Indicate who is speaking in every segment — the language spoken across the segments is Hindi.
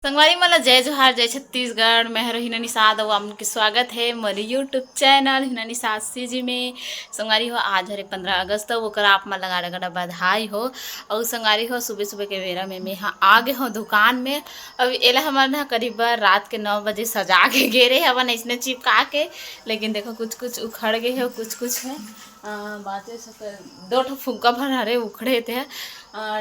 Speaker 1: संगवारी मला जय जोहार जय छत्तीसगढ़। मैं हरो हिना निषाद और आपके स्वागत है मेरे यूट्यूब चैनल हिना निषाद जी में। संगवारी हो आज हरे 15 अगस्त ओकर आप मन लगा लगा बधाई हो। और संगवारी हो सुबह सुबह के बेरा में मैं यहाँ आ गए हो दुकान में। अब एला हमारे ना करीब रात के 9 बजे सजा के गे रहे हवन इसने चिपका के, लेकिन देखो कुछ कुछ उखड़ गए है, कुछ कुछ है बातें दो फुग्गा भर हरे उखड़े थे।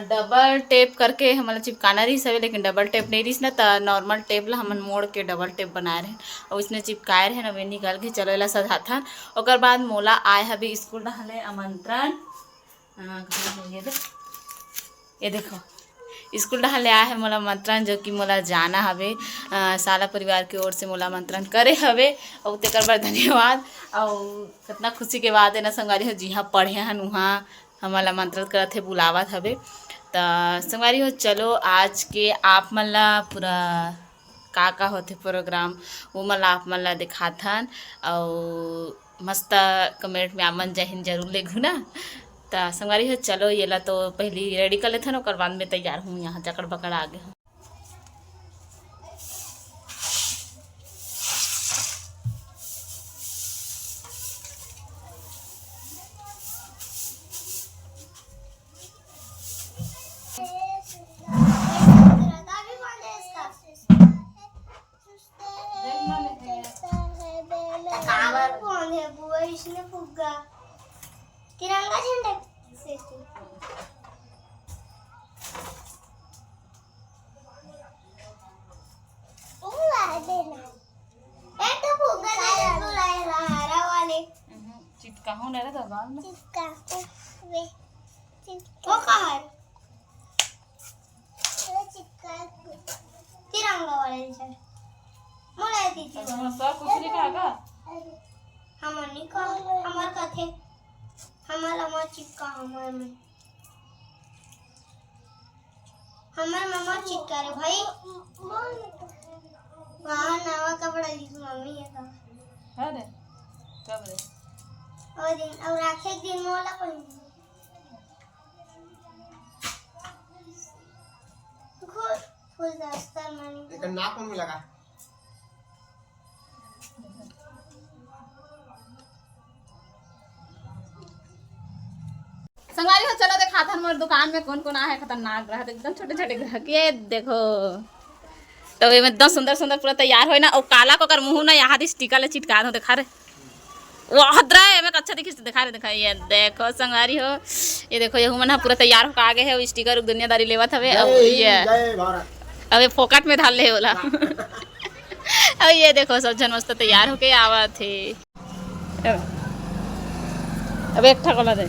Speaker 1: डबल टेप करके हमारा चिपकाना रही सब, लेकिन डबल टेप नहीं रही ना, तो नॉर्मल टेप ला हमन मोड़ के डबल टेप बनाए रहे और उसने चिपकाए रहे ना। वे निकाल के चलो ला सजाथन। ओकर बाद मोला आए हबे स्कूल रहले आमंत्रण। ये देखो स्कूल डाले आए है मोला आमंत्रण, जो कि मोला जाना हवे। साला परिवार की ओर से मोला आमंत्रण करे हवे और तेकर बार धन्यवाद। और कितना खुशी के बात है ना संगवारी हो, जी हाँ पढ़े हन वहाँ हमारा आमंत्रण करत है, बुलावत हवे। तो संगवारी हो चलो आज के आप मन ला पूरा का होते प्रोग्राम वो मन ला आप मन ला दिखाथन। और मस्त कमेंट में आमन जय हिंद जरूर लिखू ना। तो संगवारी हो चलो ये ला तो पहली रेडी कर लेते हैं, और बाद में तैयार हूँ यहाँ चकड़ पकड़ आगे हूँ।
Speaker 2: इसने फुग्गा तिरंगा झंडा से
Speaker 1: चिपका हूँ ना तो बाल में
Speaker 2: चिपका वो कहाँ है चिपका तिरंगा वाले से मोला दी थी
Speaker 1: सब कुछ नहीं कहा
Speaker 2: हमार नहीं का हमार कथे हमार चिपका हमार मामा चिपका रे भाई वहाँ नवा कपड़ा ली मम्मी है का
Speaker 1: अरे कब रे
Speaker 2: और दिन और आखे दिन मोला पहन फूल दस्तर मन
Speaker 3: एक नाक में लगा
Speaker 1: संगवारी हो चलो दिखाता हमारे दुकान में कौन कौन आया है। खतरनाक ग्राहक एकदम छोटे छोटे ग्राहक, ये देखो तो ये एकदम सुंदर सुंदर पूरा तैयार हो ना। और काला को कर मुँह ना यहाँ स्टिकर ले चिटका दो, दिखा रहे वो हद रहा है मैं अच्छा दिखी दिखा रहे ये देखो संगवारी हो। ये देखो ये मन पूरा तैयार होकर आगे है, स्टिकर दुनियादारी लेवत हवे। ये अब फोकट में डाल ले होला अब ये देखो सब जन मस्त तैयार होके आवा थे। अब एक ठकोला दे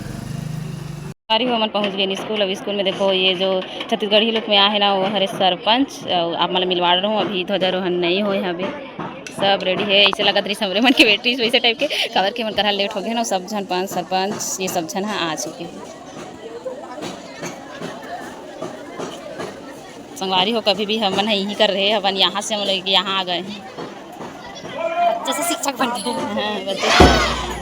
Speaker 1: सारी हो मन पहुंच गए स्कूल। अब स्कूल में देखो ये जो छत्तीसगढ़ी लोग में आए ना वो हरे सरपंच आप मतलब मिलवा रहा हूँ। अभी ध्वजारोहण नहीं हो, यहाँ पे सब रेडी है। ऐसे लगा रही समरे मन की बेटी वैसे टाइप के कवर के मन तरह लेट हो गए ना। सब जन पंच सरपंच ये सब जन आ चुके हैं। संगवारी हो कभी भी हम यही कर रहे हैं, अपन यहाँ से हम लोग यहाँ आ गए हैं बच्चे से शिक्षक बन गए। हाँ बच्चे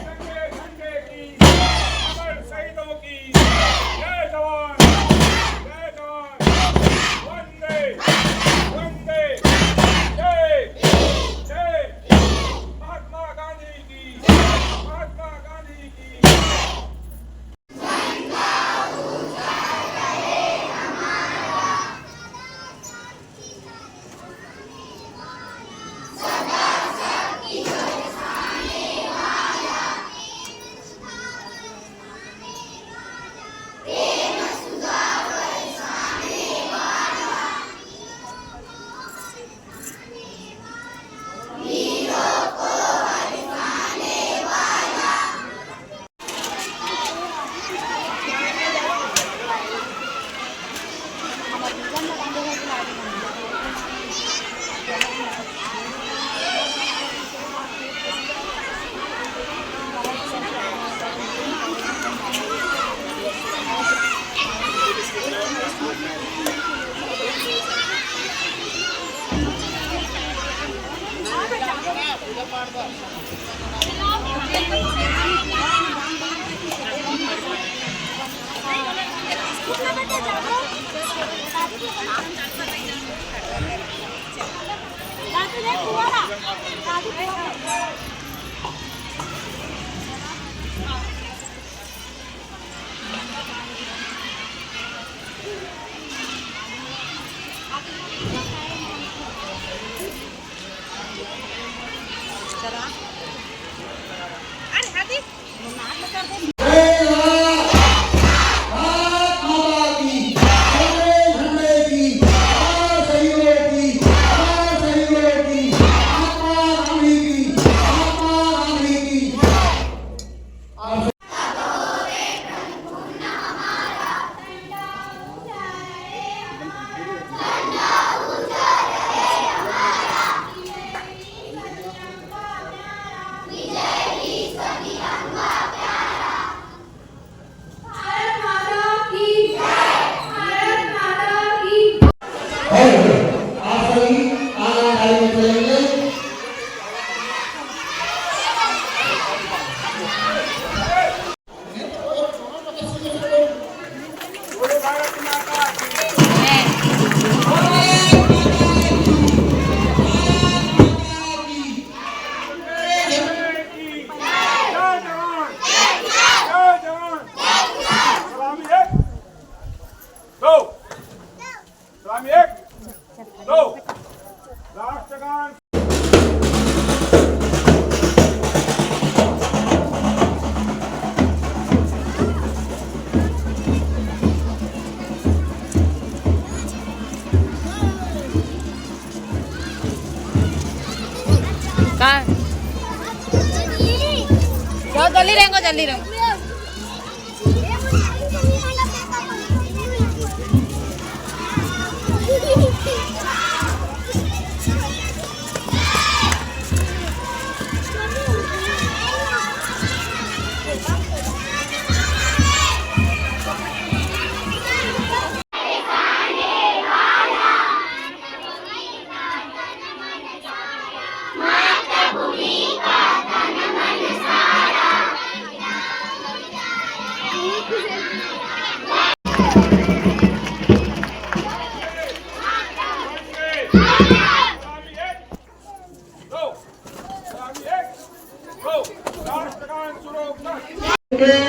Speaker 1: का जल्दी रहेंगे जल्दी रहेंगे।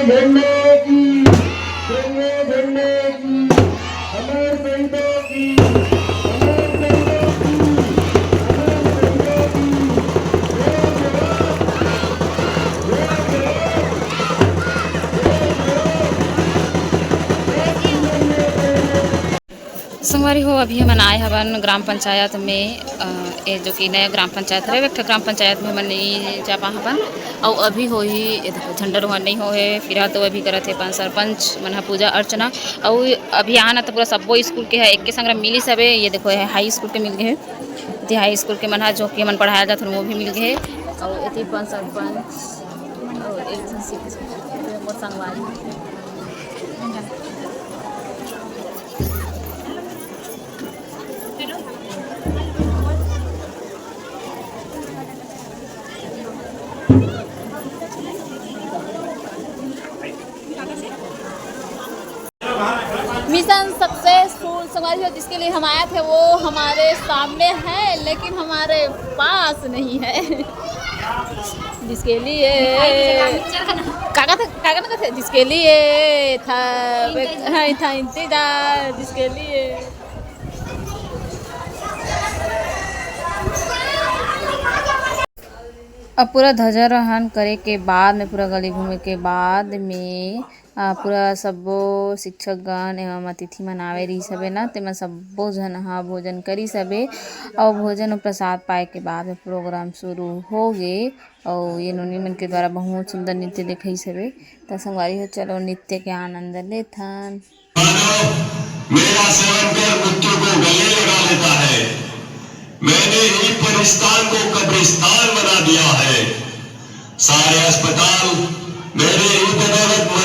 Speaker 3: झंडे की झंडे की अमर शहीदों की
Speaker 1: संगवारी हो अभी हम आए हवन ग्राम पंचायत में ये जो कि नया ग्राम पंचायत है एक ग्राम पंचायत में हमन नहीं जा पा हवन और अभी हो ही ये देखो झंडा रोहन नहीं हो है फिर तो अभी करत है पान सरपंच मन पूजा अर्चना और अभी आना तो पूरा सब्बो स्कूल के है एक के संग मिली सबे ये देखो है हाई स्कूल के मिल गए है हाई स्कूल के मन जो कि मन पढ़ाया जाता वो भी मिल गए है और ये पान सरपंच और एक मोर संगवारी मिशन सक्सेसफुल संगवारी जिसके लिए हम आए थे वो हमारे सामने है लेकिन हमारे पास नहीं है जिसके लिए कागज थे जिसके लिए था इंतजार जिसके लिए अब पूरा ध्वजारोहण करे के बाद में पूरा गली घूमे के बाद में पूरा सब्बो शिक्षक गण एवं अतिथि मन आवे रही सबे ना तेमा सब्बो झन हा भोजन करी सबे और भोजन और प्रसाद पाए के बाद में प्रोग्राम शुरू हो गए और ये नोनी मन के द्वारा बहुत सुंदर नृत्य दिखाई सबे तो संगवारी हो चलो नृत्य के आनंद लेथन।
Speaker 4: मेरा सेवन कर कुत्तों को गले लगा लेता है मैंने ही परिस्तान को कब्रिस्तान बना दिया है सारे अस्पताल मेरे ही बदौलत